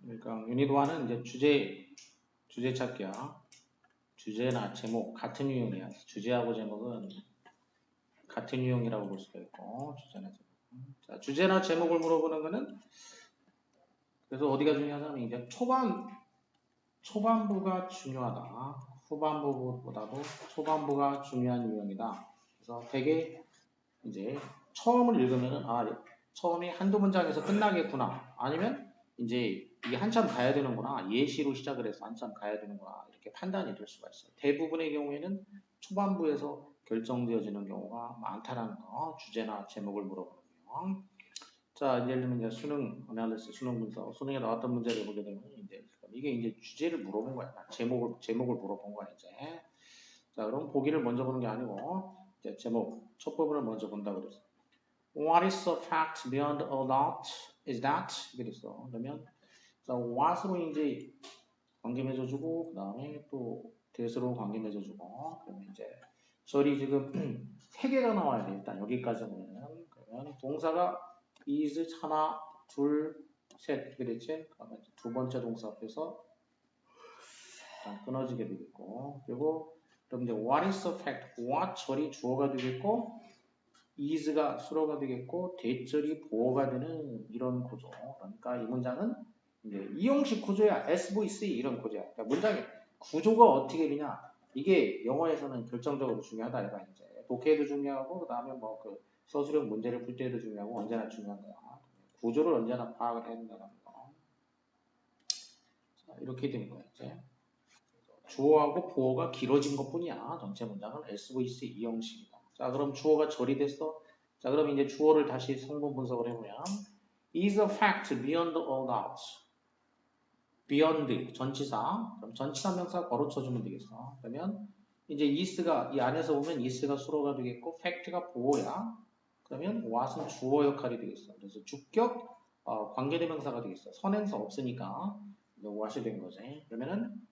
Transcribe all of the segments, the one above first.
그러니까 유닛 1은 이제 주제 찾기야. 주제나 제목 같은 유형이야. 주제하고 제목은 같은 유형이라고 볼 수가 있고 주제나 제목. 자, 주제나 제목을 물어보는 거는 그래서 어디가 중요하냐면 이제 초반부가 중요하다. 후반부보다도 초반부가 중요한 유형이다. 그래서 되게 이제 처음을 읽으면은 처음이 한두 문장에서 끝나겠구나. 아니면 이제 이게 한참 가야 되는구나. 예시로 시작을 해서 한참 가야 되는구나. 이렇게 판단이 될 수가 있어요. 대부분의 경우에는 초반부에서 결정되어지는 경우가 많다라는 거. 주제나 제목을 물어보면. 자, 예를 들면 이제 수능 어나리시스, 수능 분석, 수능에 나왔던 문제를 보게 되면 이게 이제 주제를 물어본 거야. 제목을 물어본 거야 이제. 자, 그럼 보기를 먼저 보는 게 아니고 이제 제목 첫 부분을 먼저 본다 그랬어. What is the fact beyond all doubt? Is that? 그랬어. 그러면 자, what으로 이제 관계 맺어주고 그 다음에 또 that으로 관계 맺어주고 그러면 이제 저리 지금 세 개가 나와야 돼. 일단 여기까지는 그러면 동사가 is 하나, 둘, 셋 그랬지? 그러면 두 번째 동사 앞에서 끊어지게 되겠고 그리고 그럼 이제 what is the fact? what 절이 주어가 되겠고 is가 수로가 되겠고 대절이 보어가 되는 이런 구조. 그러니까 이 문장은 이제 이형식 구조야. SVC 이런 구조야. 그러니까 문장의 구조가 어떻게 되냐. 이게 영어에서는 결정적으로 중요하다. 이거 이제 독해도 중요하고 그다음에 뭐 그 서술형 문제를 풀 때도 중요하고 언제나 중요한 거야. 구조를 언제나 파악을 해야 된다는 거. 자, 이렇게 되는 거야 이제. 주어하고 보어가 길어진 것뿐이야. 전체 문장은 SVC 이형식이다. 자, 그럼 주어가 절이 됐어. 자, 그럼 이제 주어를 다시 성분 분석을 해보면 is a fact beyond all doubt. beyond 전치사. 그럼 전치사 명사 걸어쳐주면 되겠어. 그러면 이제 is가 이 안에서 보면 is가 수로가 되겠고 fact가 보어야. 그러면 what은 주어 역할이 되겠어. 그래서 주격 관계대명사가 되겠어. 선행사 없으니까 이제 what이 된 거지. 그러면은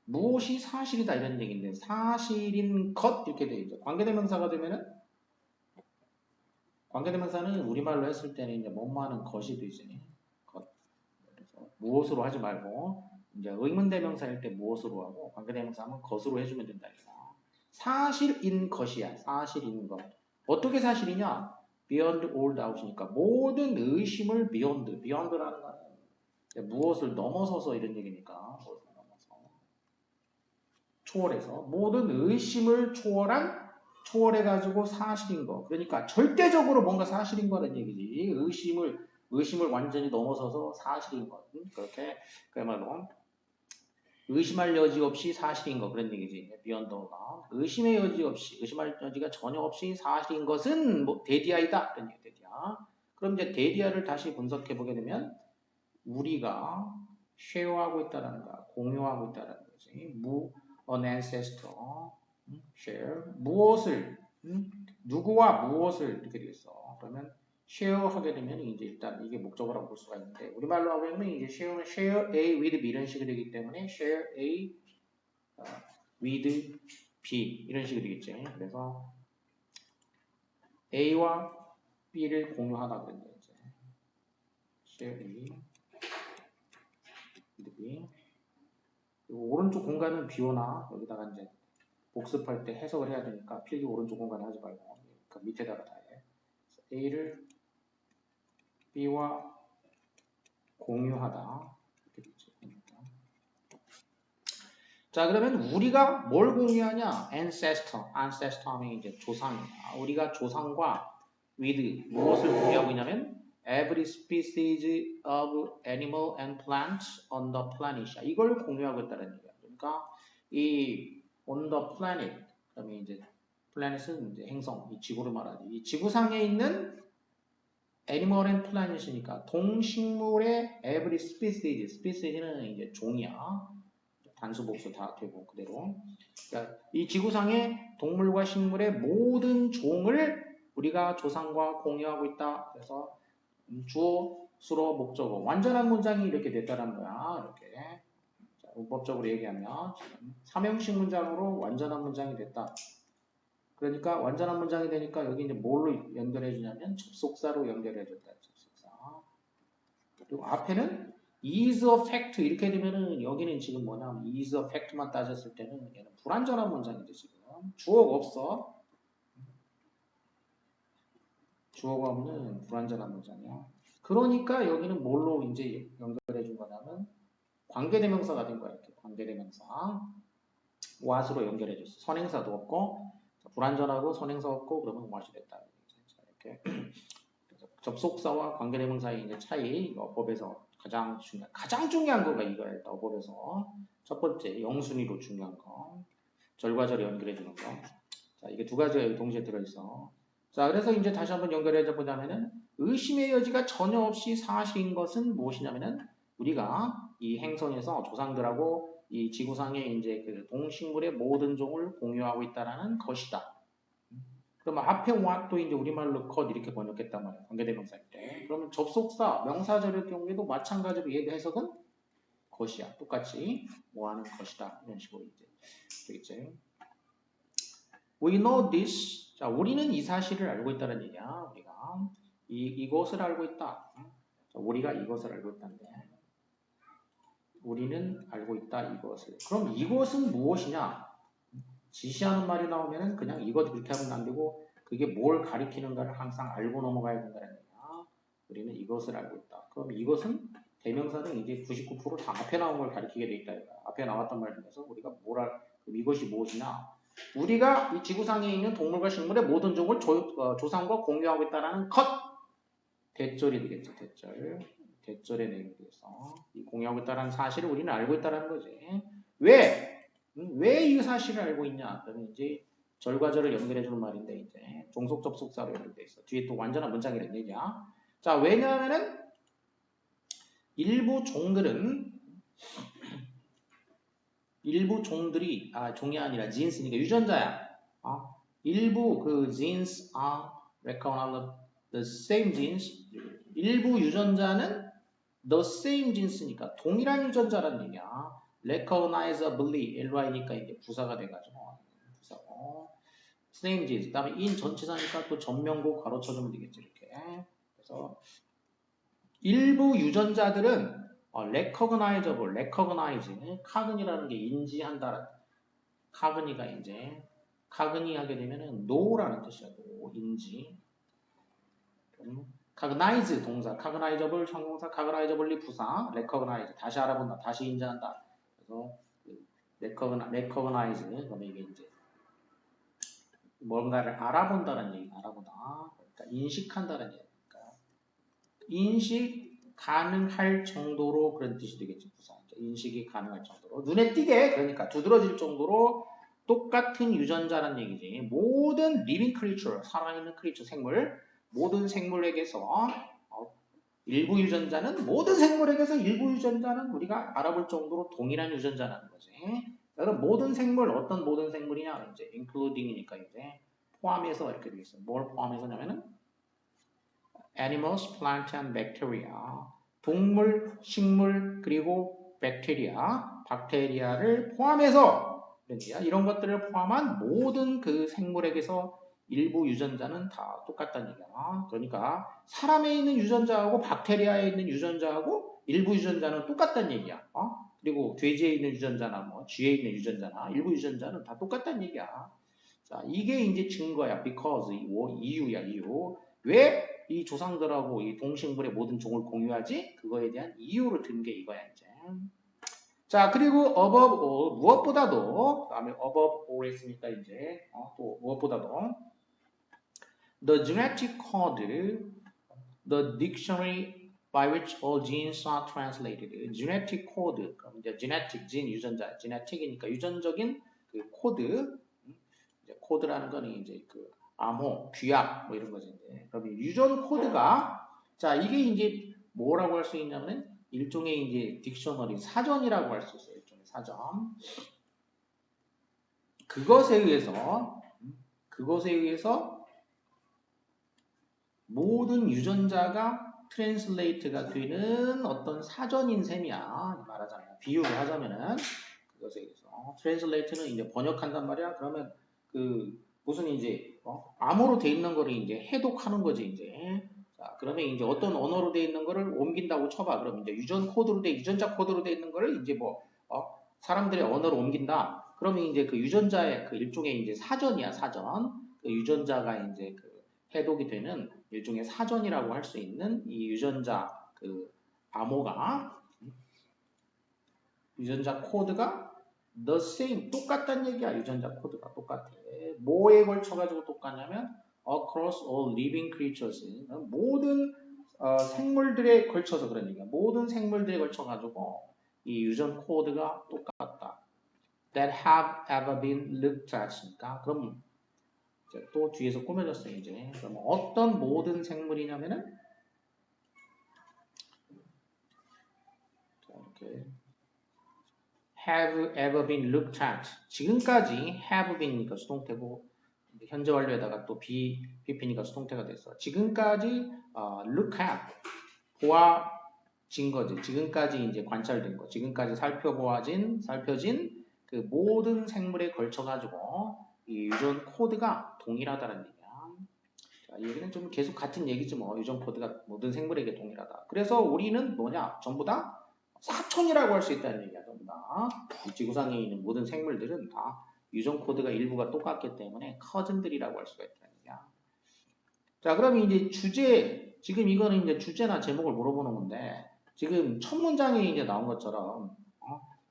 무엇이 사실이다 이런 얘기인데 사실인 것 이렇게 돼 있죠. 관계대명사가 되면은 관계대명사는 우리말로 했을 때는 이제 뭐뭐하는 것이 되지. 것. 그래서 무엇으로 하지 말고 이제 의문대명사일 때 무엇으로 하고 관계대명사는 것으로 해주면 된다 이거. 사실인 것이야. 사실인 것. 어떻게 사실이냐? Beyond all doubt이니까 모든 의심을 beyond라는 거는 무엇을 넘어서서 이런 얘기니까. 초월해서 모든 의심을 초월해가지고 사실인 거. 그러니까 절대적으로 뭔가 사실인 거라는 얘기지. 의심을 완전히 넘어서서 사실인 거. 그렇게 그야말로 의심할 여지 없이 사실인 거 그런 얘기지. beyond all doubt. 의심의 여지 없이 의심할 여지가 전혀 없이 사실인 것은 뭐 데디아이다. 그런 얘기 데디아. 그럼 이제 데디아를 다시 분석해 보게 되면 우리가 쉐어하고 있다라는 거야. 공유하고 있다라는 거지. an ancestor, share, 무엇을, 누구와 무엇을 이렇게 되겠어. 그러면 share 하게 되면 이제 일단 이게 목적어라고 볼 수가 있는데 우리말로 하면 이제 share A with B 이런 식이 되기 때문에 share A with B 이런 식이 되겠지. 그래서 A와 B를 공유하다 그런 거죠. share A with B. 그리고 오른쪽 공간은 비워놔. 여기다가 이제 복습할 때 해석을 해야 되니까 필기 오른쪽 공간에 하지 말고 그 밑에다가 다 해. A를 B와 공유하다. 이렇게 되죠. 자, 그러면 우리가 뭘 공유하냐? ancestor 하면 이제 조상이야. 우리가 조상과 with 무엇을 공유하고 있냐면 every species of animal and plant on the planet. 이걸 공유하고 있다는 얘기야. 그러니까 이 on the planet 그다음에 이제 플래닛은 이제 행성, 이 지구를 말하지. 이 지구상에 있는 애니멀 앤 플래닛이니까 동식물의 every species는 이제 종이야. 단수 복수 다 되고 그대로. 그러니까 이 지구상의 동물과 식물의 모든 종을 우리가 조상과 공유하고 있다. 그래서 주어, 수로, 목적어. 완전한 문장이 이렇게 됐다는 거야. 이렇게. 자, 문법적으로 얘기하면 삼형식 문장으로 완전한 문장이 됐다. 그러니까 완전한 문장이 되니까 여기 이제 뭘로 연결해 주냐면 접속사로 연결해 줬다. 접속사. 그리고 앞에는 is a fact 이렇게 되면은 여기는 지금 뭐냐면 is a fact만 따졌을 때는 얘는 불완전한 문장이죠 지금. 주어가 없어. 주어가 없는 불완전한 문장이야. 그러니까 여기는 뭘로 이제 연결해 준 거냐면 관계대명사가 된 거야. 이렇게 관계대명사. what으로 연결해 줬어. 선행사도 없고 불완전하고 선행사 없고 그러면 what이 됐다. 자, 이렇게 접속사와 관계대명사의 이제 차이 어법에서 가장 중요한 거가 이거야. 어법에서 첫 번째 영순위로 중요한 거. 절과 절을 연결해 주는 거. 자, 이게 두 가지가 여기 동시에 들어있어. 자, 그래서 이제 다시 한번 연결해 보자면은 의심의 여지가 전혀 없이 사실인 것은 무엇이냐면은 우리가 이 행성에서 조상들하고 이 지구상의 이제 그 동식물의 모든 종을 공유하고 있다라는 것이다. 그러면 앞에 what도 이제 우리말로 것 이렇게 번역했단 말이야. 관계대명사일 때. 그러면 접속사, 명사절일 경우에도 마찬가지로 얘도 해석은 것이야. 똑같이 뭐 하는 것이다. 이런 식으로 이제 되겠지. We know this. 자, 우리는 이 사실을 알고 있다는 얘기야. 우리가 이것을 알고 있다. 자, 우리가 이것을 알고 있다는데 우리는 알고 있다 이것을. 그럼 이것은 무엇이냐? 지시하는 말이 나오면은 그냥 이것 그렇게 하면 안 되고 그게 뭘 가리키는가를 항상 알고 넘어가야 된다는 얘기야. 우리는 이것을 알고 있다. 그럼 이것은 대명사는 이제 99% 다 앞에 나온 걸 가리키게 돼 있다. 앞에 나왔던 말 중에서 우리가 그럼 이것이 무엇이냐? 우리가 이 지구상에 있는 동물과 식물의 모든 종을 조상과 공유하고 있다는 것. 대절이 되겠죠. 대절의 내용이 되겠어. 이 공유하고 있다는 사실을 우리는 알고 있다는 거지. 왜 이 사실을 알고 있냐? 그러면 이제 절과 절을 연결해주는 말인데 이제 종속 접속사로 연결돼 있어. 뒤에 또 완전한 문장이라는 얘기야. 자, 왜냐하면은 일부 종들이 종이 아니라 지인스니까 유전자야. 일부 그 genes are recognized the same genes. 일부 유전자는 the same genes니까 동일한 유전자라는 얘기야. recognizably ly니까 이게 부사가 돼가지고 부사고 same genes. 그다음에 in 전치사니까 또 전명구 괄호 쳐주면 되겠죠 이렇게. 그래서 일부 유전자들은 recognizable, recognize, 카그니라는 게 인지한다. 카그니가 이제 카그니 하게 되면은 know라는 뜻이야. 인지. cognize 동사, cognizable 형용사, cognizably 부사, recognize 다시 알아본다, 다시 인지한다. 그래서 recognize 그러면 이게 이제 뭔가를 알아본다는 얘기, 알아보다. 그러니까 인식한다는 얘기니까 인식 가능할 정도로 그런 뜻이 되겠지 부사. 인식이 가능할 정도로 눈에 띄게 그러니까 두드러질 정도로 똑같은 유전자라는 얘기지. 모든 living creature 살아있는 크리처 생물 모든 생물에게서 일부 유전자는 모든 생물에게서 일부 유전자는 우리가 알아볼 정도로 동일한 유전자라는 거지. 그럼 모든 생물 어떤 모든 생물이냐 이제 including이니까 이제 포함해서 이렇게 되어 있어. 뭘 포함해서냐면은 animals, plant and bacteria. 동물, 식물 그리고 박테리아를 포함해서 이런 것들을 포함한 모든 그 생물에게서 일부 유전자는 다 똑같다는 얘기야. 그러니까 사람에 있는 유전자하고 박테리아에 있는 유전자하고 일부 유전자는 똑같다는 얘기야. 그리고 돼지에 있는 유전자나 뭐 쥐에 있는 유전자나 일부 유전자는 다 똑같다는 얘기야. 자, 이게 이제 증거야. because 이유야. 이유. 왜 이 조상들하고 이 동식물의 모든 종을 공유하지? 그거에 대한 이유를 든 게 이거야 이제. 자, 그리고 above all 무엇보다도 그다음에 above all 했으니까 이제 또 무엇보다도 the genetic code, the dictionary by which all genes are translated. genetic code, 그럼 이제 genetic, gene 유전자, genetic이니까 유전적인 그 코드, 이제 코드라는 거는 이제 그 암호, 귀약 뭐 이런 거지. 이제. 그럼 유전 코드가 자 이게 이제 뭐라고 할 수 있냐면 일종의 이제 딕셔너리 사전이라고 할 수 있어요. 일종의 사전. 그것에 의해서 모든 유전자가 트랜슬레이트가 되는 어떤 사전인 셈이야. 말하자면 비유를 하자면은 그것에 의해서 트랜슬레이트는 이제 번역한단 말이야. 그러면 그 무슨 이제 암호로 돼 있는 거를 이제 해독하는 거지 이제. 자, 자, 그러면 이제 어떤 언어로 되어 있는 거를 옮긴다고 쳐봐. 그럼 이제 유전자 코드로 되어 있는 거를 이제 뭐, 사람들의 언어로 옮긴다. 그러면 이제 그 유전자의 그 일종의 이제 사전이야, 사전. 그 유전자가 이제 그 해독이 되는 일종의 사전이라고 할 수 있는 이 유전자 그 암호가, 유전자 코드가 the same, 똑같다는 얘기야. 유전자 코드가 똑같아. 뭐에 걸쳐가지고 똑같냐면 across all living creatures, 모든 생물들에 걸쳐서 그런 얘기야. 모든 생물들에 걸쳐가지고 이 유전 코드가 똑같다. that have ever been looked at니까 그럼 이제 또 뒤에서 꾸며졌어요. 이제 그럼 어떤 모든 생물이냐면은 이렇게 have ever been looked at. 지금까지 have been이니까 수동태고 현재 완료에다가 또 BP니까 수동태가 됐어. 지금까지 look at 보아진 거지. 지금까지 이제 관찰된 거. 지금까지 살펴진 그 모든 생물에 걸쳐 가지고 이 유전 코드가 동일하다는 얘기야. 자, 이 얘기는 좀 계속 같은 얘기지 뭐. 유전 코드가 모든 생물에게 동일하다. 그래서 우리는 뭐냐? 전부 다 사촌이라고 할 수 있다는 얘기야. 전부 다. 이 지구상에 있는 모든 생물들은 다 유전 코드가 일부가 똑같기 때문에 커즌들이라고 할 수가 있다는 얘기야. 자, 그럼 이제 주제, 지금 이거는 이제 주제나 제목을 물어보는 건데, 지금 첫 문장에 이제 나온 것처럼,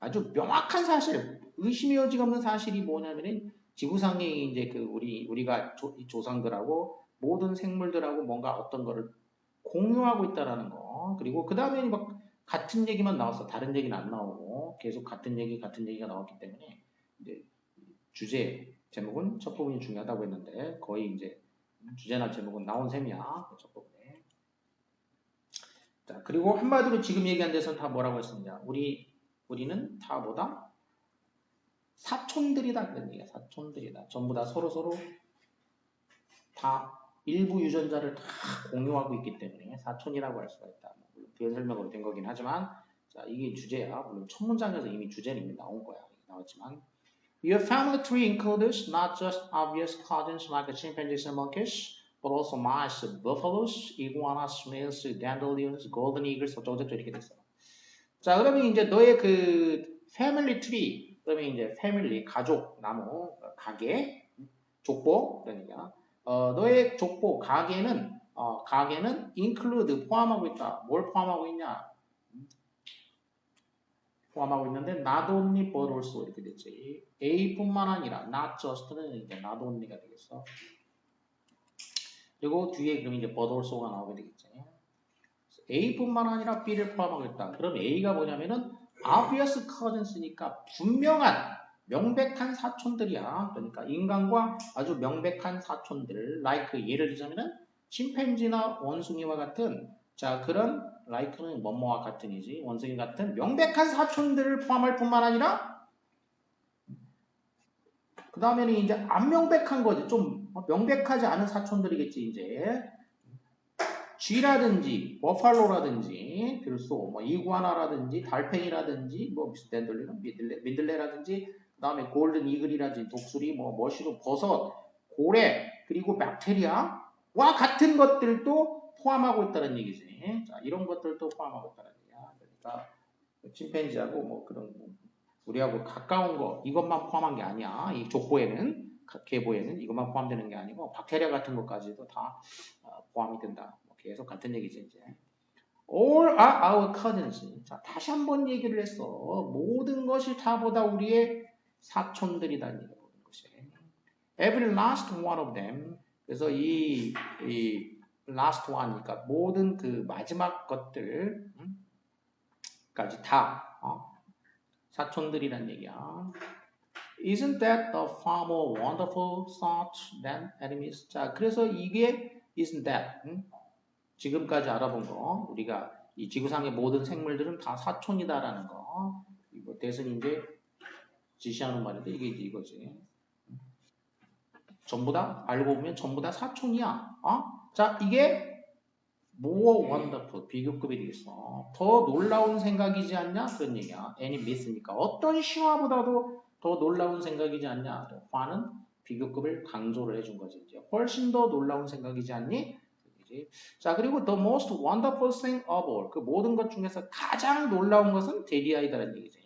아주 명확한 사실, 의심의 여지가 없는 사실이 뭐냐면은, 지구상에 이제 그 우리가 조상들하고 모든 생물들하고 뭔가 어떤 거를 공유하고 있다라는 거. 그리고 그 다음에 막 같은 얘기만 나왔어. 다른 얘기는 안 나오고, 계속 같은 얘기가 나왔기 때문에, 이제 주제, 제목은 첫 부분이 중요하다고 했는데, 거의 이제 주제나 제목은 나온 셈이야. 첫 부분에. 자, 그리고 한마디로 지금 얘기한 데서는 다 뭐라고 했습니다. 우리는 다 뭐다? 사촌들이다. 그런 얘기야. 사촌들이다. 전부 다 서로 다 일부 유전자를 다 공유하고 있기 때문에 사촌이라고 할 수가 있다. 물론 뒤에 설명으로 된 거긴 하지만, 자, 이게 주제야. 물론 첫 문장에서 이미 주제는 이미 나온 거야. 나왔지만, Your family tree includes not just obvious cousins like chimpanzees and monkeys, but also mice, buffaloes, iguanas, snails, dandelions, golden eagles, 어쩌고저쩌고 이렇게 됐어. 자, 그러면 이제 너의 그 family tree, 그러면 이제 family, 가족, 나무, 가게, 족보, 그러니까 너의 족보, 가게는 include, 포함하고 있다. 뭘 포함하고 있냐? 포함하고 있는데 not only but also 이렇게 됐지. A뿐만 아니라 not just는 이제 not only가 되겠어. 그리고 뒤에 그럼 이제 but also가 나오게 되겠지. A뿐만 아니라 B를 포함하고 있다. 그럼 A가 뭐냐면은 obvious cousins니까 분명한 명백한 사촌들이야. 그러니까 인간과 아주 명백한 사촌들. like 예를 들자면은 침팬지나 원숭이와 같은 자 그런 like는 뭐뭐와 같은이지 원숭이 같은 명백한 사촌들을 포함할 뿐만 아니라 그 다음에는 이제 안 명백한 거지. 좀 명백하지 않은 사촌들이겠지 이제. 쥐라든지 버팔로라든지 들소 뭐 이구아나라든지 달팽이라든지 뭐 댄들리는 민들레라든지 그다음에 골든 이글이라든지 독수리 뭐 머시룸 버섯 고래 그리고 박테리아와 같은 것들도 포함하고 있다는 얘기지. 자 이런 것들도 포함하고 있다는 얘기야. 그러니까 침팬지하고 뭐 그런 우리하고 가까운 거 이것만 포함한 게 아니야. 이 족보에는 계보에는 이것만 포함되는 게 아니고 박테리아 같은 것까지도 다 포함이 된다. 계속 같은 얘기지 이제. All are our cousins. 자, 다시 한번 얘기를 했어. 모든 것이 다보다 우리의 사촌들이다는 얘기야. 모든 것이. Every last one of them. 그래서 이 last one니까 모든 그 마지막 것들까지 다 사촌들이란 얘기야. Isn't that a far more wonderful thought than enemies? 자, 그래서 이게 isn't that 지금까지 알아본 거, 우리가 이 지구상의 모든 생물들은 다 사촌이다라는 거, 이거 대선 이제 지시하는 말인데 이게 이거지. 전부 다 알고 보면 전부 다 사촌이야. 자, 이게 more wonderful 비교급이 되겠어. 더 놀라운 생각이지 않냐? 그런 얘기야. any myth니까 어떤 신화보다도 더 놀라운 생각이지 않냐? 화는 비교급을 강조를 해준 거지. 이제 훨씬 더 놀라운 생각이지 않니? 얘기지. 자, 그리고 the most wonderful thing of all. 그 모든 것 중에서 가장 놀라운 것은 데디아이다라는 얘기지.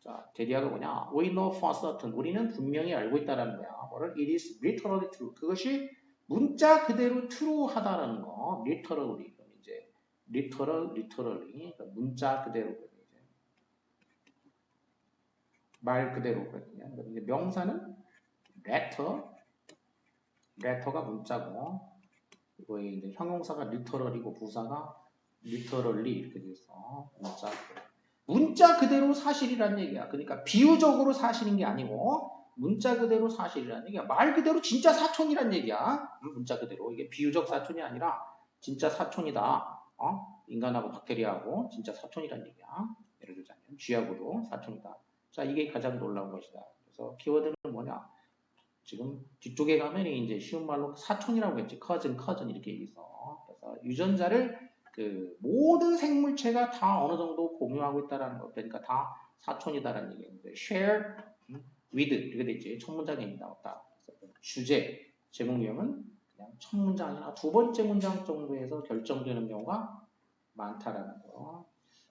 자, 데디아가 뭐냐? We know for certain. 우리는 분명히 알고 있다라는 거야. 뭐를? It is literally true. 그것이 문자 그대로 true하다라는 거. literally. 이제 literally. 그러니까 문자 그대로. 말 그대로. 이제 명사는 letter가 문자고, 이거의 이제 형용사가 literal이고 부사가 literally 이렇게 돼 있어. 문자 그대로 사실이란 얘기야. 그러니까 비유적으로 사실인 게 아니고 문자 그대로 사실이란 얘기야. 말 그대로 진짜 사촌이란 얘기야. 문자 그대로. 이게 비유적 사촌이 아니라 진짜 사촌이다. 인간하고 박테리아하고 진짜 사촌이란 얘기야. 예를 들자면 쥐하고도 사촌이다. 자, 이게 가장 놀라운 것이다. 그래서 키워드는 뭐냐? 지금 뒤쪽에 가면 이제 쉬운 말로 사촌이라고 했지. cousin 이렇게 얘기했어. 그래서 유전자를 그 모든 생물체가 다 어느 정도 공유하고 있다라는 거. 그러니까 다 사촌이다라는 얘기인데 share with 이렇게 됐지. 첫 문장에 나왔다. 주제 제목 유형은 그냥 첫 문장이나 두 번째 문장 정도에서 결정되는 경우가 많다라는 거.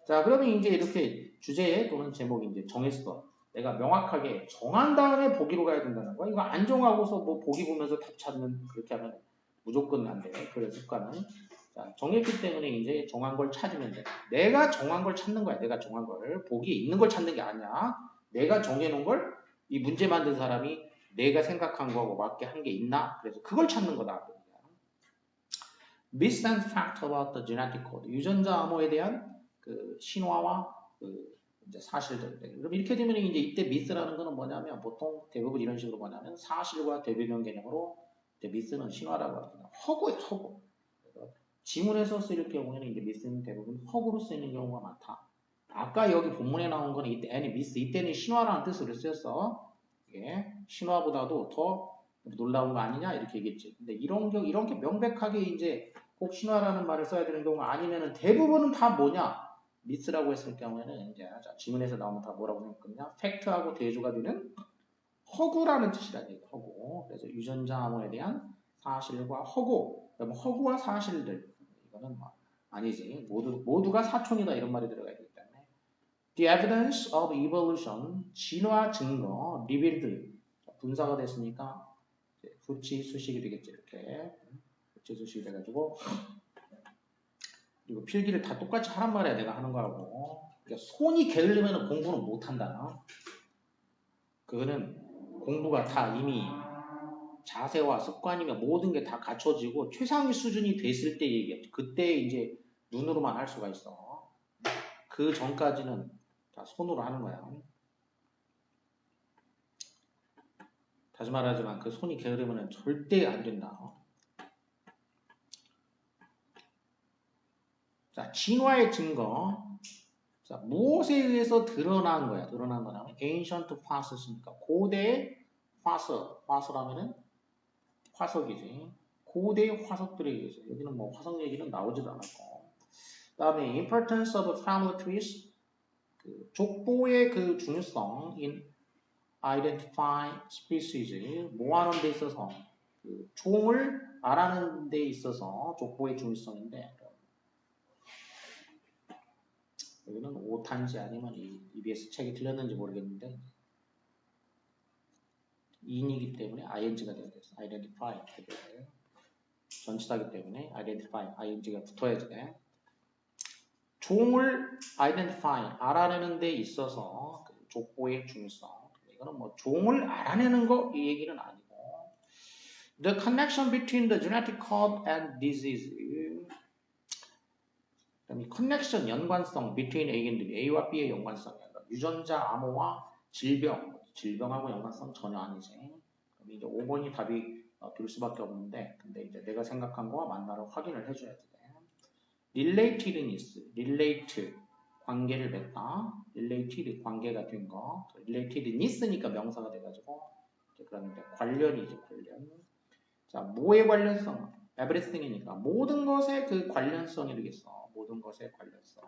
자, 그러면 이제 이렇게 주제 또는 제목이 이제 정했어. 내가 명확하게 정한 다음에 보기로 가야 된다는 거야. 이거 안 정하고서 뭐 보기 보면서 답 찾는 그렇게 하면 무조건 안 돼. 그래서 습관은. 자, 정했기 때문에 이제 정한 걸 찾으면 돼. 내가 정한 걸 찾는 거야. 내가 정한 걸. 보기에 있는 걸 찾는 게 아니야. 내가 정해놓은 걸 이 문제 만든 사람이 내가 생각한 거하고 맞게 한 게 있나? 그래서 그걸 찾는 거다. Myth and fact about the genetic code. 유전자 암호에 대한 그 신화와 그 이제 사실들. 그럼 이렇게 되면 이제 이때 미스라는 거는 뭐냐면 보통 대부분 이런 식으로 뭐냐면 사실과 대비변 개념으로 이제 미스는 신화라고 합니다. 허구예요, 허구. 지문에서 쓰일 경우에는 이제 미스는 대부분 허구로 쓰이는 경우가 많다. 아까 여기 본문에 나온 거는 이때 미스 이때는 신화라는 뜻으로 쓰였어. 예, 신화보다도 더 놀라운 거 아니냐 이렇게 얘기했지. 근데 이렇게 명백하게 이제 꼭 신화라는 말을 써야 되는 경우가 아니면은 대부분은 다 뭐냐? 미스라고 했을 경우에는 이제 자, 지문에서 나오면 다 뭐라고 생각하냐? 팩트하고 대조가 되는 허구라는 뜻이라는 얘기예요. 허구. 그래서 유전자 암호에 대한 사실과 허구. 그러면 허구와 사실들. 이거는 뭐 아니지. 모두가 사촌이다 이런 말이 들어가야 되기 때문에. The evidence of evolution. 진화 증거. revealed. 분사가 됐으니까 후치 수식이 되겠지. 이렇게. 후치 수식이 돼가지고. 그리고 필기를 다 똑같이 하란 말이야. 내가 하는 거하고. 그러니까 손이 게으르면 공부는 못한다. 그거는 공부가 다 이미 자세와 습관이며 모든 게 다 갖춰지고 최상위 수준이 됐을 때 얘기해. 그때 이제 눈으로만 할 수가 있어. 그 전까지는 다 손으로 하는 거야. 다시 말하지만 그 손이 게으르면 절대 안 된다. 자, 진화의 증거. 자, 무엇에 의해서 드러난 거야? 드러난 거라면 ancient fossils니까 고대 화석이라면은 화석이지. 고대 화석들에 의해서. 여기는 뭐 화석 얘기는 나오지도 않았고. 그 다음에 importance of family trees. 그 족보의 그 중요성 in identify species. 모아놓은 데 있어서 그 종을 알아내는 데 있어서 족보의 중요성인데 여기는 오탄지 아니면 EBS 책이 틀렸는지 모르겠는데 인이기 때문에 ing가 되어야 됐어. identify 전치사기 때문에 identify ing가 붙어야지 돼. 종을 identify 알아내는 데 있어서 그 족보의 중요성. 이거는 뭐 종을 알아내는 거 이 얘기는 아니고 the connection between the genetic code and disease. 그다음에 커넥션 연관성 between A와 B의 연관성이야. 유전자 암호와 질병하고 연관성 전혀 아니지. 그럼 이제 5번이 답이 될 수밖에 없는데 근데 이제 내가 생각한 거와 맞나를 확인을 해줘야 돼. relate 관계를 맺다. related 관계가 된 거. relatedness니까 명사가 돼가지고 그러는데 관련이지 관련. 자, 뭐의 관련성? everything이니까 모든 것의 그 관련성이 되겠어. 모든 것의 관련성.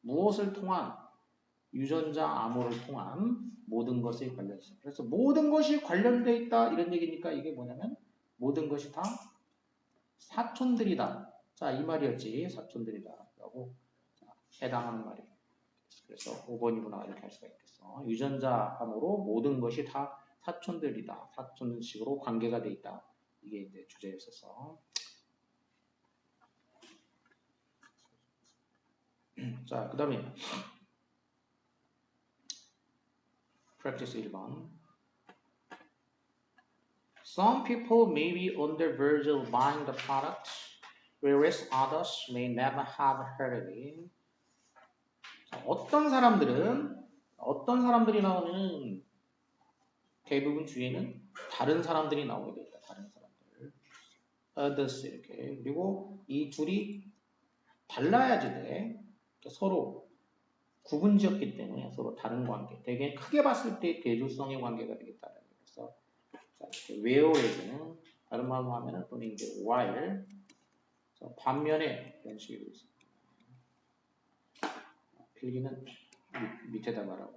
무엇을 통한? 유전자 암호를 통한 모든 것의 관련성. 그래서 모든 것이 관련되어 있다 이런 얘기니까 이게 뭐냐면 모든 것이 다 사촌들이다. 자, 이 말이었지. 사촌들이다. 라고 해당하는 말이에요. 그래서 5번이구나 이렇게 할 수가 있겠어. 유전자함으로 모든 것이 다 사촌들이다. 사촌식으로 관계가 돼 있다. 이게 이제 주제였어서. 자, 그 다음에 practice 1번. Some people may be on the verge of buying the product, whereas others may never have heard of it. 자, 어떤 사람들이 나오는 대부분 주에는 다른 사람들이 나오게 됩니다. 다른 사람들. others 이렇게. 그리고 이 둘이 달라야지 돼. 서로 구분지었기 때문에 서로 다른 관계. 되게 크게 봤을 때 대조성의 관계가 되겠다는 거예요. 그래서 자, 이렇게 whereas는 다른 말로 하면은 또는 이제 while. 자, 반면에 이런 식으로 있습니다. 필기는 밑에다 말하고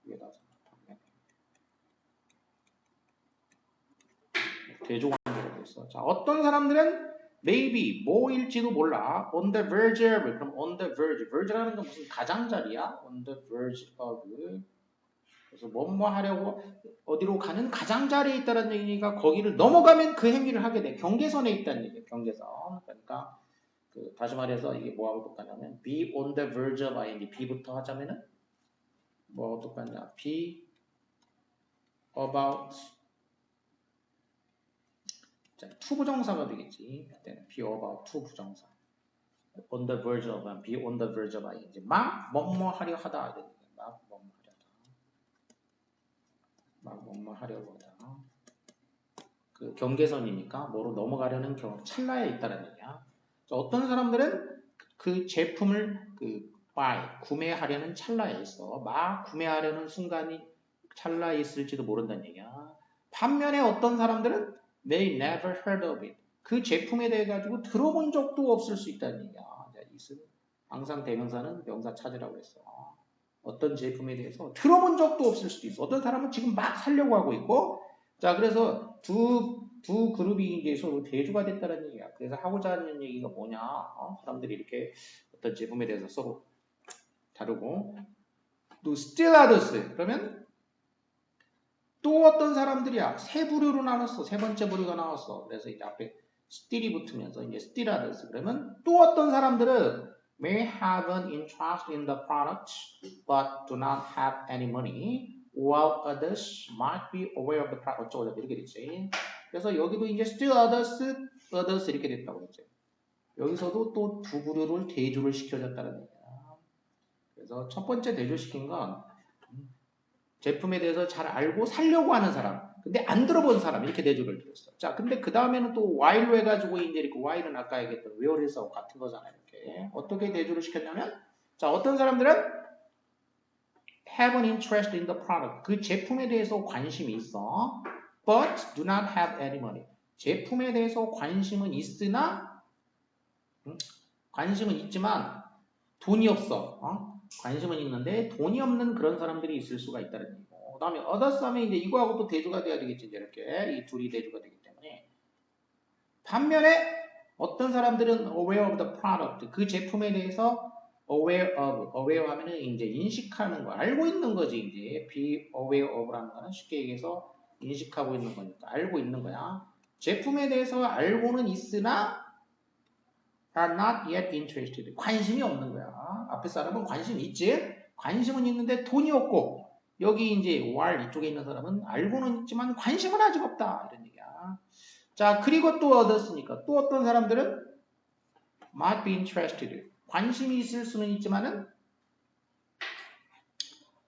위에다 반면. 대조관계가 되어 있어. 자, 어떤 사람들은 maybe 뭐일지도 몰라. on the verge of. 그럼 on the verge. verge라는 건 무슨 가장자리야? on the verge of. 그래서 뭐뭐 하려고 어디로 가는 가장자리에 있다는 얘기가 거기를 넘어가면 그 행위를 하게 돼. 경계선에 있다는 얘기예요. 경계선. 그러니까 다시 말해서 이게 뭐하고 똑같냐면 be on the verge of ing. be부터 하자면은 뭐하고 똑같냐? be about to 부정사가 되겠지. 그때는 be about to 부정사. on the verge of, be on the verge of ing. 막 뭐뭐 하려 하다. 막 뭐뭐 하려 하다. 막 뭐뭐 하려고 하다. 그 경계선이니까 뭐로 넘어가려는 찰나에 있다는 얘기야. 어떤 사람들은 그 제품을 buy, 구매하려는 찰나에 있어. 막 구매하려는 순간이 찰나에 있을지도 모른다는 얘기야. 반면에 어떤 사람들은 may never heard of it. 그 제품에 대해 가지고 들어본 적도 없을 수 있다는 얘기야. 항상 대명사는 명사 찾으라고 했어. 어떤 제품에 대해서 들어본 적도 없을 수도 있어. 어떤 사람은 지금 막 사려고 하고 있고, 자, 그래서 두 그룹이 이제 서로 대조가 됐다는 얘기야. 그래서 하고자 하는 얘기가 뭐냐? 사람들이 이렇게 어떤 제품에 대해서 서로 다르고, 또 still others. 그러면 또 어떤 사람들이야? 세 부류로 나눴어. 세 번째 부류가 나왔어. 그래서 이제 앞에 still이 붙으면서 이제 still others. 그러면 또 어떤 사람들은 may have an interest in the product but do not have any money, while others might be aware of the product. 어쩌고 이렇게 됐지. 그래서 여기도 이제 still others 이렇게 됐다고 했죠. 여기서도 또 두 부류를 대조를 시켜줬다는 얘기야. 그래서 첫 번째 대조시킨 건 제품에 대해서 잘 알고 살려고 하는 사람, 근데 안 들어본 사람 이렇게 대조를 드렸어. 자, 근데 그 다음에는 또 while로 해가지고 이제 이렇게 while은 아까 얘기했던 where에서 같은 거잖아요. 이렇게 어떻게 대조를 시켰냐면, 자, 어떤 사람들은 have an interest in the product, 그 제품에 대해서 관심이 있어, but do not have any money. 제품에 대해서 관심은 있으나 관심은 있지만 돈이 없어. 관심은 있는데 돈이 없는 그런 사람들이 있을 수가 있다는 얘기고, 그 다음에 others 하면 이제 이거하고 또 대조가 돼야 되겠지. 이렇게 이 둘이 대조가 되기 때문에, 반면에 어떤 사람들은 aware of the product, 그 제품에 대해서 aware 하면은 이제 인식하는 거, 알고 있는 거지. 이제 be aware of라는 거는 쉽게 얘기해서 인식하고 있는 거니까 알고 있는 거야. 제품에 대해서 알고는 있으나 are not yet interested. 관심이 없는 거야. 앞에 사람은 관심이 있지? 관심은 있는데 돈이 없고, 여기 이제 while 이쪽에 있는 사람은 알고는 있지만 관심은 아직 없다. 이런 얘기야. 자, 그리고 또 others니까 또 어떤 사람들은 might be interested. 관심이 있을 수는 있지만은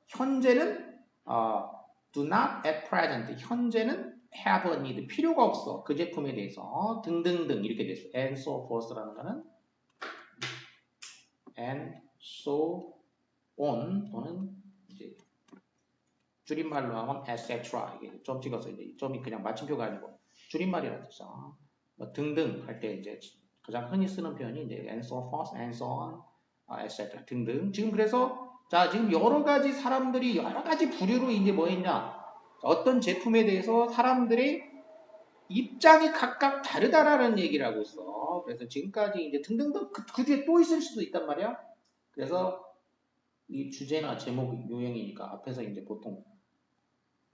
현재는 do not at present. 현재는 have a need. 필요가 없어. 그 제품에 대해서 등등등 이렇게 됐어. and so forth라는 거는 and so on 또는 이제 줄임말로 하면 etc. 이게 점 찍어서 이제 점이 그냥 마침표가 아니고 줄임말이라는 뜻이죠. 뭐 등등 할 때 이제 가장 흔히 쓰는 표현이 이제 and so forth, and so on, etc. 등등. 지금 그래서 자, 지금 여러 가지 사람들이 여러 가지 부류로 이제 뭐 했냐? 어떤 제품에 대해서 사람들이 입장이 각각 다르다라는 얘기를 하고 있어. 그래서 지금까지 이제 등등등 그 뒤에 또 있을 수도 있단 말이야. 그래서 이 주제나 제목 요형이니까 앞에서 이제 보통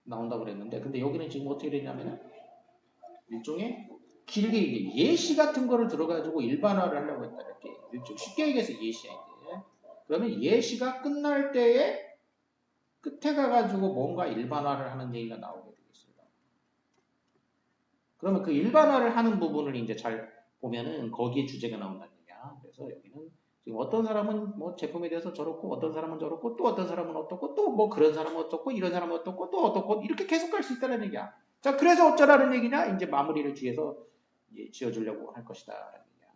나온다고 그랬는데, 근데 여기는 지금 어떻게 되냐면은 일종의 길게 이게 예시 같은 거를 들어가지고 일반화를 하려고 했다. 이렇게 일종 쉽게 얘기해서 예시야 이게. 그러면 예시가 끝날 때에 끝에 가가지고 뭔가 일반화를 하는 얘기가 나오게 되겠습니다. 그러면 그 일반화를 하는 부분을 이제 잘 보면은 거기에 주제가 나온다는 얘기야. 그래서 여기는 지금 어떤 사람은 뭐 제품에 대해서 저렇고, 어떤 사람은 저렇고, 또 어떤 사람은 어떻고, 또 뭐 그런 사람은 어떻고, 이런 사람은 어떻고, 또 어떻고, 이렇게 계속 갈 수 있다는 얘기야. 자, 그래서 어쩌라는 얘기냐? 이제 마무리를 뒤에서 이제 지어주려고 할 것이다. 라는 얘기야.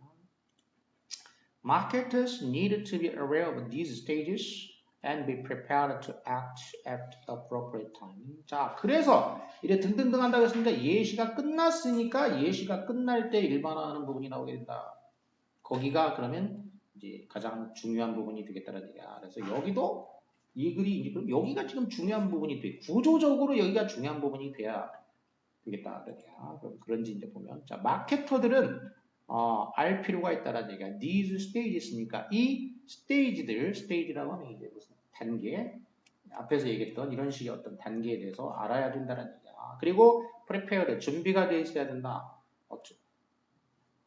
Marketers need to be aware of these stages and be prepared to act at appropriate time. 자, 그래서 이래 등등등 한다고 했습니다. 예시가 끝났으니까 예시가 끝날 때 일반화하는 부분이 나오게 된다. 거기가 그러면 이제 가장 중요한 부분이 되겠다는 얘기야. 그래서 여기도 이 글이 이제 그럼 여기가 지금 중요한 부분이 돼. 구조적으로 여기가 중요한 부분이 돼야 되겠다. 그럼 그런지 이제 보면 자 마케터들은 알 필요가 있다는 얘기야. These stages니까 이 스테이지라고 하면 이제 무슨 단계 앞에서 얘기했던 이런 식의 어떤 단계에 대해서 알아야 된다는 얘기야. 그리고 prepared 준비가 돼 있어야 된다.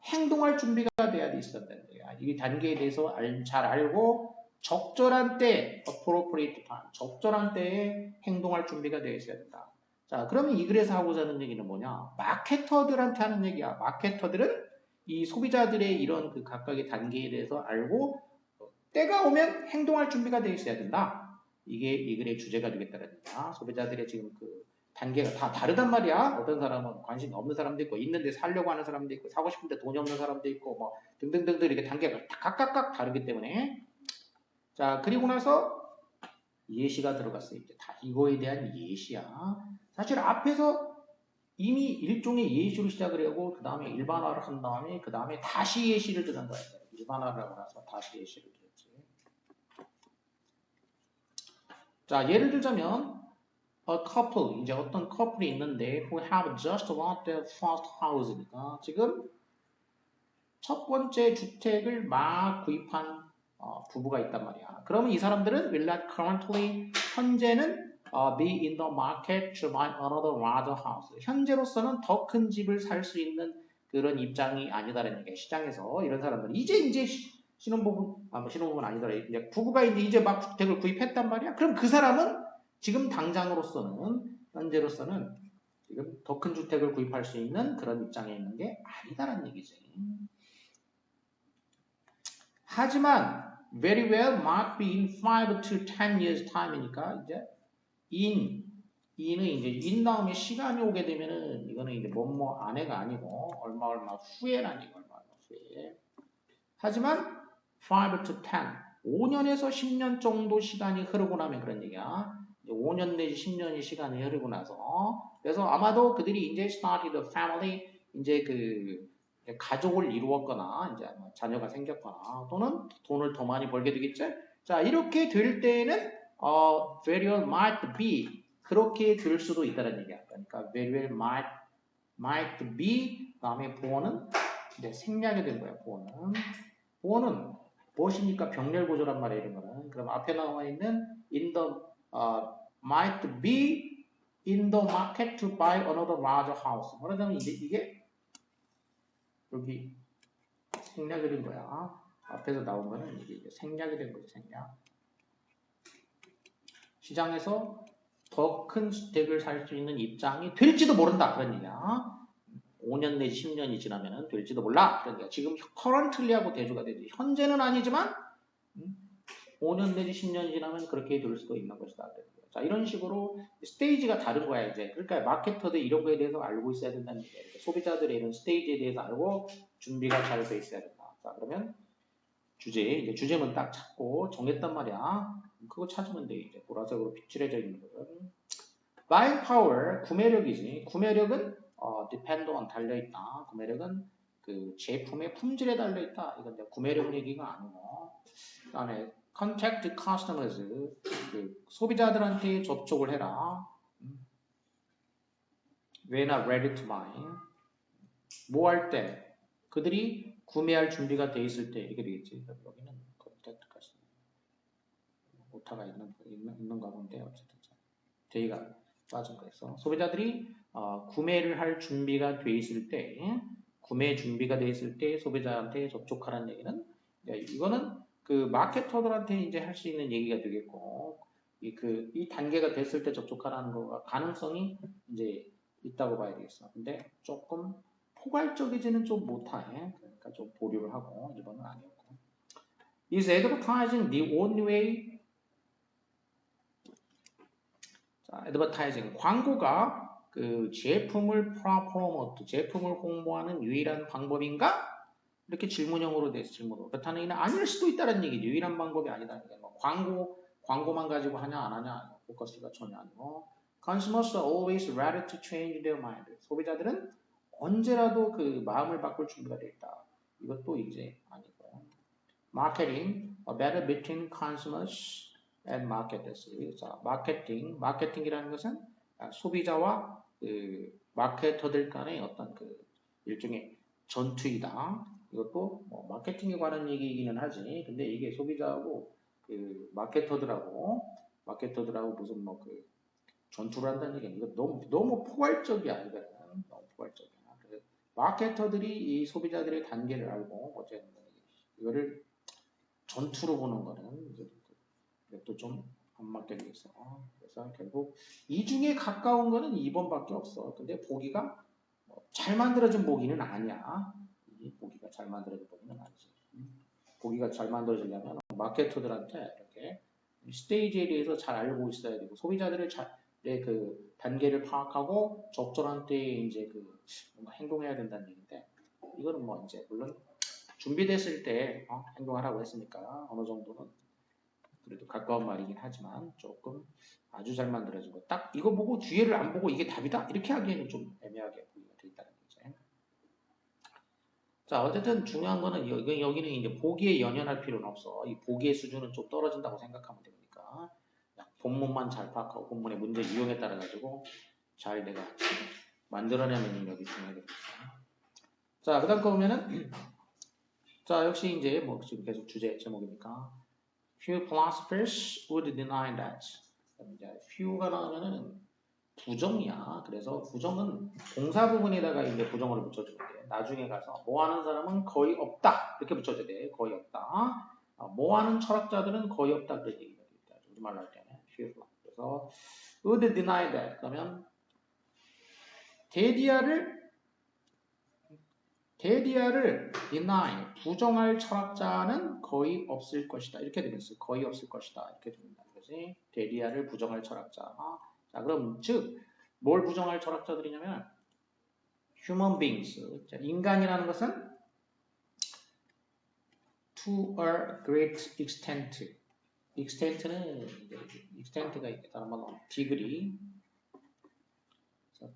행동할 준비가 돼야 돼 있었다는 거야. 이 단계에 대해서 잘 알고 적절한 때, appropriate time, 적절한 때에 행동할 준비가 되어 있어야 된다. 자, 그러면 이 글에서 하고자 하는 얘기는 뭐냐? 마케터들한테 하는 얘기야. 마케터들은 이 소비자들의 이런 그 각각의 단계에 대해서 알고 때가 오면 행동할 준비가 되어 있어야 된다. 이게 이 글의 주제가 되겠다는 얘기야. 소비자들의 지금 그 단계가 다 다르단 말이야. 어떤 사람은 관심이 없는 사람도 있고, 있는데 살려고 하는 사람도 있고, 사고 싶은데 돈이 없는 사람도 있고, 뭐 등등등등 이렇게 단계가 각각 다르기 때문에. 자, 그리고 나서 예시가 들어갔어요. 이제 다 이거에 대한 예시야. 사실 앞에서 이미 일종의 예시로 시작을 하고, 그 다음에 일반화를 한 다음에, 그 다음에 다시 예시를 드는 거야. 일반화를 하고 나서 다시 예시를 드렸지. 자, 예를 들자면, a couple, 이제 어떤 커플이 있는데 who have just bought their first house니까 지금 첫 번째 주택을 막 구입한 부부가 있단 말이야. 그러면 이 사람들은 will not currently 현재는 be in the market to buy another larger house. 현재로서는 더 큰 집을 살 수 있는 그런 입장이 아니다라는 얘기야. 시장에서 이런 사람들은 이제 신혼부부는 아니더라. 이제 부부가 이제 막 주택을 구입했단 말이야. 그럼 그 사람은 지금 당장으로서는 현재로서는 지금 더 큰 주택을 구입할 수 있는 그런 입장에 있는 게 아니다라는 얘기지. 하지만 very well might be in 5 to 10 years time이니까 이제 in은 이제 in 다음에 시간이 오게 되면은 이거는 이제 뭐뭐 안에가 아니고 얼마 후에라는 얘기 얼마 후에. 하지만 5 to 10 5년에서 10년 정도 시간이 흐르고 나면 그런 얘기야. 5년 내지 10년의 시간이 흐르고 나서 그래서 아마도 그들이 이제 started a family 이제 그 가족을 이루었거나 이제 자녀가 생겼거나 또는 돈을 더 많이 벌게 되겠죠. 자 이렇게 될 때는 very well might be 그렇게 될 수도 있다는 얘기야. 그러니까 very well might be 다음에 보어는 이제 생략이 된 거야. 보어는 무엇입니까? 병렬 구조란 말이에요. 이런 거는. 그럼 앞에 나와 있는 in the might be in the market to buy another larger house. 말하자면 이게 여기 생략이 된 거야. 앞에서 나온 거는 이게 생략이 된 거죠. 생략. 시장에서 더 큰 주택을 살 수 있는 입장이 될지도 모른다. 그런 얘기야. 5년 내지 10년이 지나면 될지도 몰라. 그런 얘기야. 지금 currently하고 대조가 되지. 현재는 아니지만 5년 내지 10년이 지나면 그렇게 될 수도 있는 것이다. 자, 이런 식으로 스테이지가 다른 거야, 이제. 그러니까 마케터들 이런 거에 대해서 알고 있어야 된다는 얘기야. 소비자들의 이런 스테이지에 대해서 알고 준비가 잘 돼 있어야 된다. 자, 그러면 이제 주제문 딱 찾고 정했단 말이야. 그거 찾으면 돼, 이제. 보라색으로 빗칠해져 있는 거는. buying power, 구매력이지. 구매력은, depend on 달려있다. 구매력은 그 제품의 품질에 달려있다. 이건 구매력 얘기가 아니고. 그 다음에 contact customers, 그 소비자들한테 접촉을 해라. when are ready to buy. 뭐 할 때? 그들이 구매할 준비가 돼 있을 때 이렇게 되겠지. 여기는 컨택트까지 오타가 있는가 본데 어쨌든 데이가 빠진 거였어. 소비자들이 구매를 할 준비가 돼 있을 때, 구매 준비가 돼 있을 때 소비자한테 접촉하라는 얘기는 이거는 그 마케터들한테 이제 할 수 있는 얘기가 되겠고, 이 단계가 됐을 때 접촉하라는 거가 가능성이 이제 있다고 봐야 되겠어. 근데 조금 포괄적이지는 좀 못하네. 그러니까 좀 보류를 하고 이번은 아니었고. Is advertising the only way? 자, advertising 광고가 그 제품을 프로모트, 제품을 홍보하는 유일한 방법인가? 이렇게 질문형으로 돼서 질문으로. 그렇다는 얘기는 아닐 수도 있다는 얘기죠. 유일한 방법이 아니다. 뭐 광고만 가지고 하냐 안 하냐 포커스가 전혀 아니고. Consumers are always ready to change their mind. 소비자들은 언제라도 그 마음을 바꿀 준비가 되어 있다. 이것도 이제 아니고. Marketing, a battle between consumers and marketers. 자, 마케팅이라는 것은 소비자와 그 마케터들 간의 어떤 그 일종의 전투이다. 이것도 뭐 마케팅에 관한 얘기이기는 하지. 근데 이게 소비자하고 그 마케터들하고 무슨 뭐 그 전투를 한다는 얘기는 이거 너무 포괄적이야. 이거는 너무 포괄적이야. 그래서 마케터들이 이 소비자들의 단계를 알고 어쨌든 이거를 전투로 보는 거는 이것도 좀 안 맞게 되겠어. 그래서 결국 이 중에 가까운 거는 2번밖에 없어. 근데 보기가 잘 만들어진 보기는 아니야. 이 보기가 잘 만들어진 보기는 아니지. 보기가 잘 만들어지려면 마케터들한테 이렇게 스테이지에 대해서 잘 알고 있어야 되고 소비자들의 그 단계를 파악하고 적절한 때에 이제 그 뭔가 행동해야 된다는 얘기인데 이거는 뭐 이제 물론 준비됐을 때 행동하라고 했으니까 어느 정도는 그래도 가까운 말이긴 하지만 조금 아주 잘 만들어진 거. 딱 이거 보고 뒤에를 안 보고 이게 답이다? 이렇게 하기에는 좀 애매하게 보기가 돼 있다는 거죠. 자, 어쨌든 중요한 거는 여기는 이제 보기에 연연할 필요는 없어. 이 보기의 수준은 좀 떨어진다고 생각하면 되니까. 본문만 잘 파악하고 본문의 문제 유형에 따라 가지고 잘 내가 만들어내는 능력이 중요하겠죠. 자, 그 다음 거 보면은 자, 역시 이제 뭐 지금 계속 주제 제목이니까 few philosophers would deny that. 이제 few가 나오면은 부정이야. 그래서 부정은 동사 부분에다가 이제 부정어를 붙여주면 돼. 나중에 가서 뭐 하는 사람은 거의 없다. 이렇게 붙여줘야 돼. 거의 없다. 뭐 하는 철학자들은 거의 없다. 그런 얘기가 있다. 우리말로 할 때는 few. 그래서 would deny that. 그러면 데디아를 deny, 부정할 철학자는 거의 없을 것이다. 이렇게 되겠어요. 거의 없을 것이다. 이렇게 됩니다. 그지? 데디아를 부정할 철학자. 자, 그럼 즉 뭘 부정할 철학자들이냐면 human beings. 자, 인간이라는 것은 to a great extent. extent가 있다. 다른 말로 degree.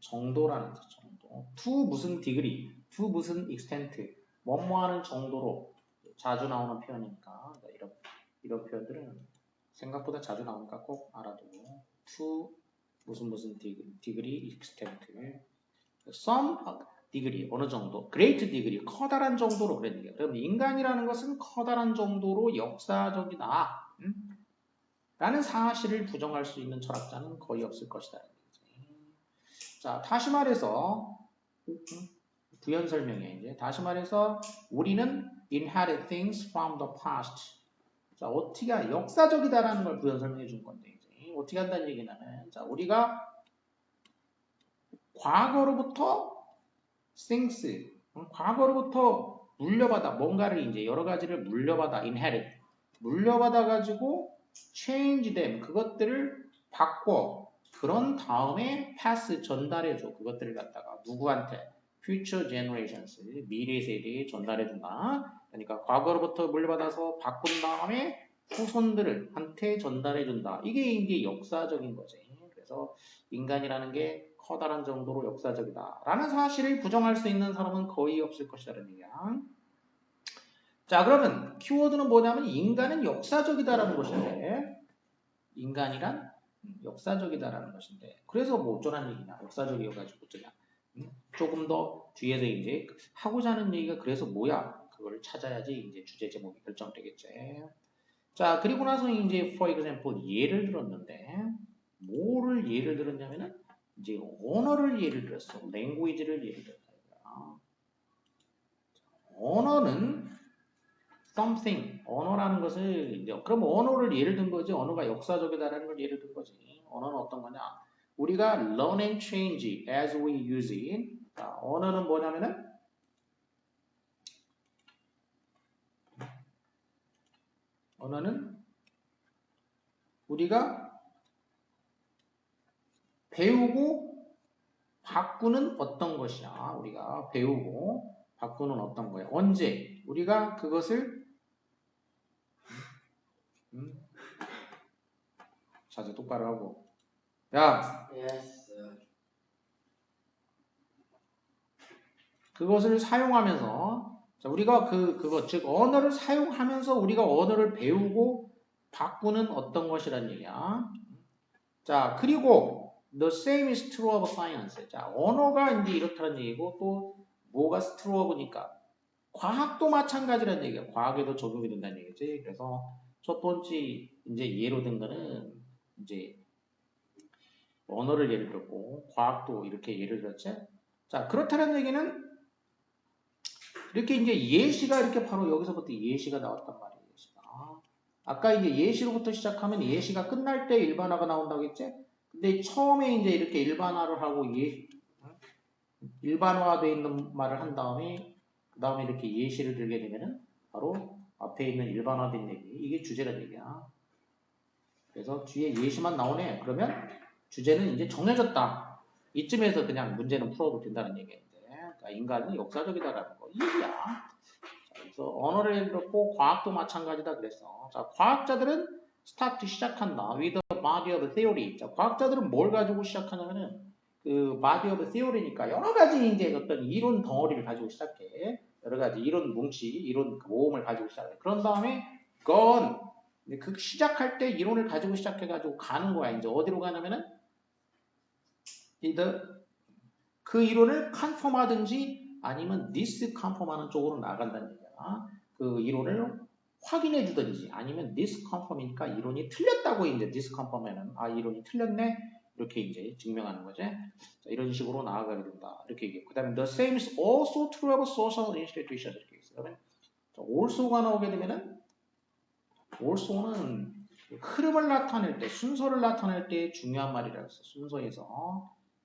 정도라는 뜻, 정도. to 무슨 degree, to 무슨 extent, 뭐뭐하는 정도로 자주 나오는 표현이니까 이런 표현들은 생각보다 자주 나오니까 꼭 알아두고 to 무슨 degree, extent, some degree, 어느 정도, great degree, 커다란 정도로 그런 얘기야. 그럼 인간이라는 것은 커다란 정도로 역사적이다. 라는 사실을 부정할 수 있는 철학자는 거의 없을 것이다. 자, 다시 말해서 부연 설명이에요. 이제 다시 말해서 우리는 inherit things from the past. 자, 어떻게 역사적이다라는 걸 부연 설명해 준 건데 이제 어떻게 한다는 얘기는 자, 우리가 과거로부터 things, 과거로부터 물려받아 뭔가를 이제 여러 가지를 물려받아 inherit, 물려받아 가지고 change them, 그것들을 바꿔. 그런 다음에 pass 전달해줘. 그것들을 갖다가 누구한테? future generations, 미래 세대에 전달해준다. 그러니까 과거로부터 물려받아서 바꾼 다음에 후손들한테 전달해준다. 이게 이제 역사적인 거지. 그래서 인간이라는 게 커다란 정도로 역사적이다. 라는 사실을 부정할 수 있는 사람은 거의 없을 것이라는 얘기야. 자, 그러면 키워드는 뭐냐면 인간은 역사적이다라는 것인데 인간이란 역사적이다라는 것인데 그래서 뭐 어쩌라는 얘기냐. 역사적이어가지고 어쩌냐. 조금 더 뒤에서 이제 하고자 하는 얘기가 그래서 뭐야? 그걸 찾아야지 이제 주제 제목이 결정되겠지. 자, 그리고 나서 이제 for example 예를 들었는데 뭐를 예를 들었냐면은 이제 언어를 예를 들었어. language를 예를 들었다. 언어는 something, 언어라는 것을 이제 그럼 언어를 예를 든 거지. 언어가 역사적이다라는 걸 예를 든 거지. 언어는 어떤 거냐? 우리가 learn and change as we use it. 자, 언어는 뭐냐면은 언어는 우리가 배우고 바꾸는 어떤 것이야. 우리가 배우고 바꾸는 어떤 거야. 언제? 우리가 그것을 자세 똑바로 하고 야 Yes. 그것을 사용하면서 자, 우리가 그것 즉 언어를 사용하면서 우리가 언어를 배우고 바꾸는 어떤 것이란 얘기야. 자, 그리고 the same is true of science. 자, 언어가 이제 이렇다는 얘기고 또 뭐가 true of니까 과학도 마찬가지란 얘기야. 과학에도 적용이 된다는 얘기지. 그래서 첫 번째 이제 예로 든 거는 이제 언어를 예를 들었고 과학도 이렇게 예를 들었지. 자, 그렇다는 얘기는 이렇게 이제 예시가 이렇게 바로 여기서부터 예시가 나왔단 말이에요. 예시가. 아까 이제 예시로부터 시작하면 예시가 끝날 때 일반화가 나온다고 했지? 근데 처음에 이제 이렇게 일반화를 하고 일반화되어 있는 말을 한 다음에 그 다음에 이렇게 예시를 들게 되면은 바로 앞에 있는 일반화된 얘기 이게 주제란 얘기야. 그래서 뒤에 예시만 나오네. 그러면 주제는 이제 정해졌다. 이쯤에서 그냥 문제는 풀어도 된다는 얘기인데 그러니까 인간은 역사적이다라는 거 이 얘기야. 그래서 언어를 예를 들었고 과학도 마찬가지다 그랬어. 자, 과학자들은 스타트 시작한다. with the body of theory. 자, 과학자들은 뭘 가지고 시작하냐면은 그 body of theory니까 여러 가지 이제 어떤 이론 덩어리를 가지고 시작해. 여러 가지 이론 뭉치, 이론 모험을 가지고 시작해. 그런 다음에 그건 그 시작할 때 이론을 가지고 시작해가지고 가는 거야. 이제 어디로 가냐면은 그 이론을 컨펌하든지 아니면 디스컨펌하는 쪽으로 나간다는 얘기야. 그 이론을 확인해 주든지 아니면 디스컨펌이니까 이론이 틀렸다고 이제 디스컨펌에는 아 이론이 틀렸네 이렇게 이제 증명하는 거지. 자, 이런 식으로 나아가게 된다. 이렇게 얘기해. 그다음에 the same is also true of social institutions 이렇게 있어요. 그러면 also가 나오게 되면은 also는 흐름을 나타낼 때 순서를 나타낼 때 중요한 말이라고 했어.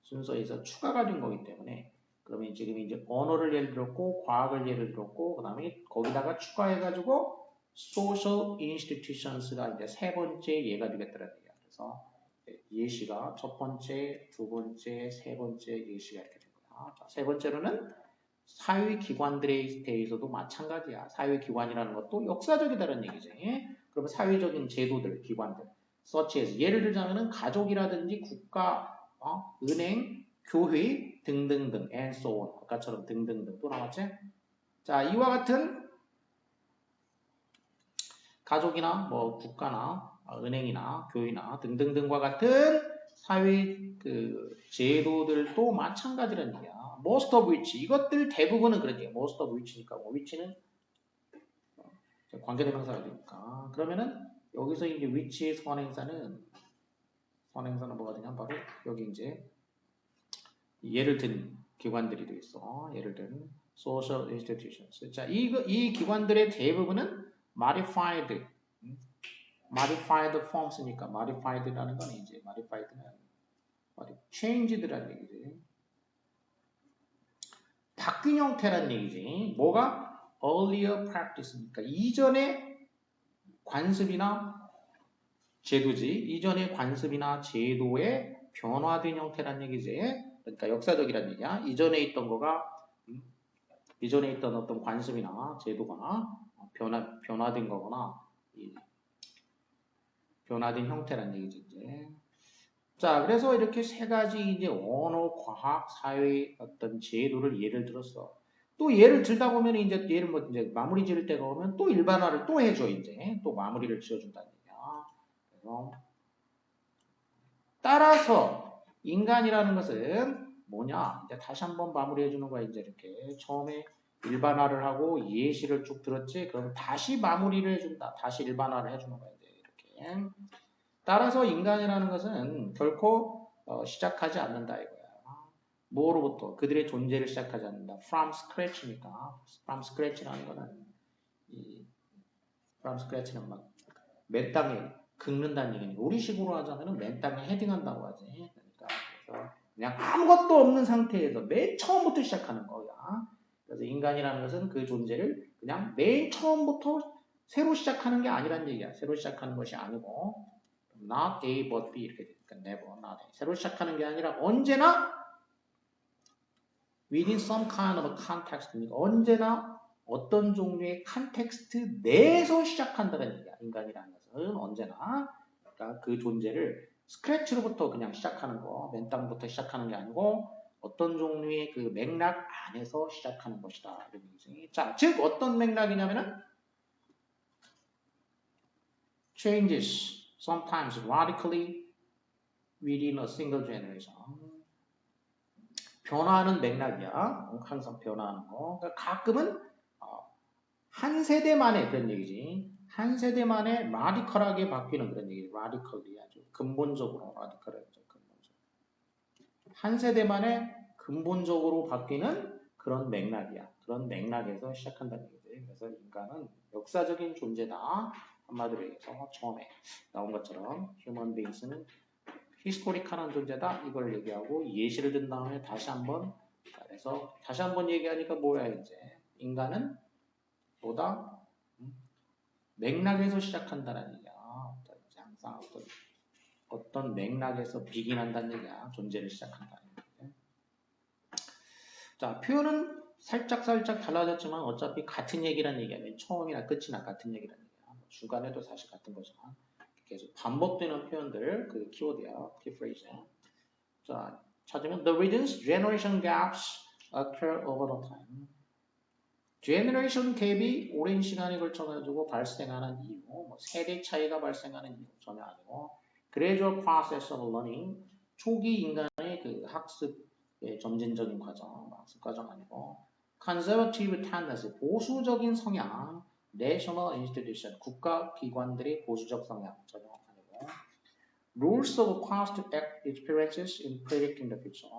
순서에서 추가가 된 거기 때문에 그러면 지금 이제 언어를 예를 들었고 과학을 예를 들었고 그 다음에 거기다가 추가해가지고 social institutions가 이제 세 번째 예가 되겠더라는 얘기야. 그래서 예시가 첫 번째, 두 번째, 세 번째 예시가 이렇게 된 거야. 세 번째로는 사회기관들에 대해서도 마찬가지야. 사회기관이라는 것도 역사적이다는 얘기지. 그러면 사회적인 제도들, 기관들, such as 예를 들자면은 가족이라든지 국가, 은행, 교회 등등등, and so on. 아까처럼 등등등 또 나왔지? 자, 이와 같은 가족이나 뭐 국가나 은행이나 교회나 등등등과 같은 사회 그 제도들도 마찬가지라는 얘기야. Most of which 이것들 대부분은 그런 얘기야. Most of which니까 뭐 which는 관계대명사가 되니까 그러면은 여기서 이제 which의 선행사는 뭐가 되냐 바로 여기 이제 예를 든 기관들이 되겠어. 예를 든 social institutions. 자, 이 기관들의 대부분은 modified forms니까 modified라는 건 이제 modified는 changed라는 얘기지. 바뀐 형태라는 얘기지. 뭐가 earlier practice니까 이전의 관습이나 제도지. 이전의 관습이나 제도의 변화된 형태라는 얘기지. 그러니까 역사적이라는 얘기야. 이전에 있던 거가 이전에 있던 어떤 관습이나 제도가 변화된 거거나 변화된 형태라는 얘기지. 이제. 자, 그래서 이렇게 세 가지 이제 언어, 과학, 사회 어떤 제도를 예를 들었어. 또 예를 들다 보면 이제 예를 뭐 이제 마무리 지을 때가 오면 또 일반화를 또 해줘 이제 또 마무리를 지어준다는 얘기야. 그래서 따라서 인간이라는 것은 뭐냐? 이제 다시 한번 마무리해 주는 거야. 이제 이렇게 처음에 일반화를 하고 예시를 쭉 들었지. 그럼 다시 마무리를 해준다. 다시 일반화를 해주는 거야. 이제 이렇게. 따라서 인간이라는 것은 결코 시작하지 않는다 이거야. 뭐로부터? 그들의 존재를 시작하지 않는다. From scratch니까. From scratch라는 거는 from scratch는 막 맨 땅에 긁는다는 얘기니까 우리식으로 하자면은 맨 땅에 헤딩한다고 하지. 그러니까 그래서 그냥 아무것도 없는 상태에서 맨 처음부터 시작하는 거야. 그래서 인간이라는 것은 그 존재를 그냥 맨 처음부터 새로 시작하는 게 아니란 얘기야. 새로 시작하는 것이 아니고 not A but B 이렇게 되니까 never, not A. 새로 시작하는 게 아니라 언제나 within some kind of a context. 언제나 어떤 종류의 컨텍스트 내에서 시작한다는 얘기야. 인간이라는 것은 언제나 그러니까 그 존재를 스크래치로부터 그냥 시작하는 거, 맨 땅부터 시작하는 게 아니고 어떤 종류의 그 맥락 안에서 시작하는 것이다. 자, 즉 어떤 맥락이냐면은 changes sometimes radically within a single generation. 변화하는 맥락이야. 항상 변화하는 거. 그러니까 가끔은 한 세대만에 그런 얘기지. 한 세대만에 라디컬하게 바뀌는 그런 얘기. 라디컬이 아주 근본적으로 라디컬하게 근본적으로. 한 세대만에 근본적으로 바뀌는 그런 맥락이야. 그런 맥락에서 시작한다는 얘기지. 그래서 인간은 역사적인 존재다. 한마디로 얘기해서 처음에 나온 것처럼 human beings는 히스토리컬한 존재다. 이걸 얘기하고 예시를 든 다음에 다시 한번 그래서 다시 한번 얘기하니까 뭐야 이제 인간은 보다 맥락에서 시작한다는 얘기야. 항상 어떤 맥락에서 비긴한다는 얘기야. 존재를 시작한다는 얘기야. 자, 표현은 살짝 달라졌지만 어차피 같은 얘기란 얘기야. 맨 처음이나 끝이나 같은 얘기란 얘기야. 중간에도 사실 같은 거지만 계속 반복되는 표현들, 그 키워드야, 키프레이즈야. 자, 찾으면 the reasons generation gaps occur over the time. 제너레이션 갭이 오랜 시간에 걸쳐가지고 발생하는 이유, 뭐 세대 차이가 발생하는 이유 전혀 아니고 gradual process of learning, 초기 인간의 그 학습의 점진적인 과정, 학습 과정 아니고 conservative tendency, 보수적인 성향, national institution, 국가기관들의 보수적 성향 전혀 아니고 rules of past experiences in predicting the future,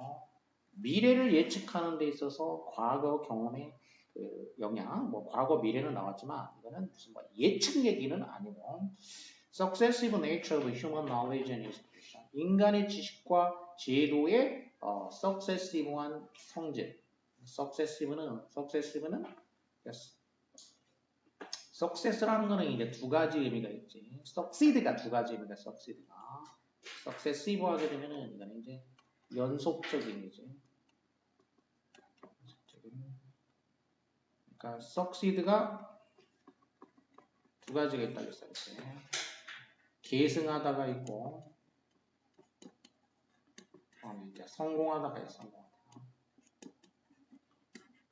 미래를 예측하는 데 있어서 과거 경험의 그 영향, 뭐 과거 미래는 나왔지만 이거는 무슨 뭐 예측 얘기는 아니고 successive nature of human knowledge and institution, 인간의 지식과 제도의 successive한 성질. successive는 success라는 거는 이제 두 가지 의미가 있지. succeed가 두 가지 의미가 succeed가. successive 하게 되면은 이거는 이제 연속적인이지. 그러니까 succeed가 두 가지가 있다고 했어요. 계승하다가 있고 이제 성공하다가 있어.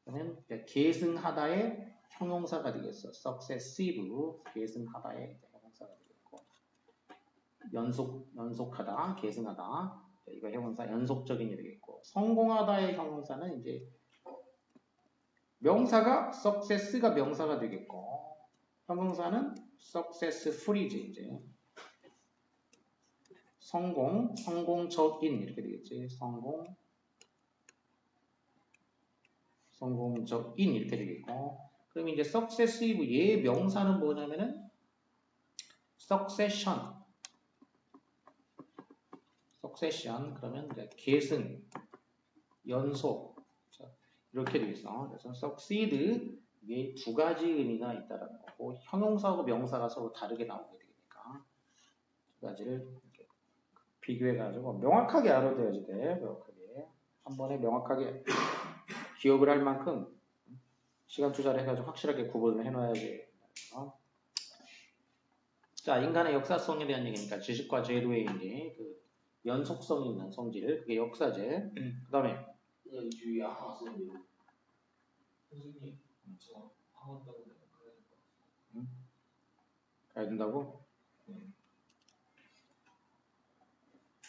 그러면 계승하다의 형용사가 되겠어. successive 계승하다의 형용사가 되겠고 연속하다, 계승하다 이거 형용사 연속적인 이 되겠고 성공하다의 형용사는 이제 명사가 success가 명사가 되겠고 형용사는 successful이지 이제 성공적인 이렇게 되겠지. 성공적인 이렇게 되겠고 그럼 이제 successive 얘의 명사는 뭐냐면은 succession 그러면 이제 계승, 연속 이렇게 되겠어. 그래서 succeed 위에 두 가지 의미가 있다는 거고 형용사하고 명사가 서로 다르게 나오게 되니까 두 가지를 이렇게 비교해가지고 명확하게 알아둬야지 돼. 명확하게 한 번에 명확하게 기억을 할 만큼 시간 투자를 해가지고 확실하게 구분을 해놔야지. 자, 인간의 역사성에 대한 얘기니까 지식과 제도의 이제 그 연속성이 있는 성질, 그게 역사제. 그 다음에 주위에 하나 쓰는데요. 선생님, 저 학원 때문에 가야 된다고?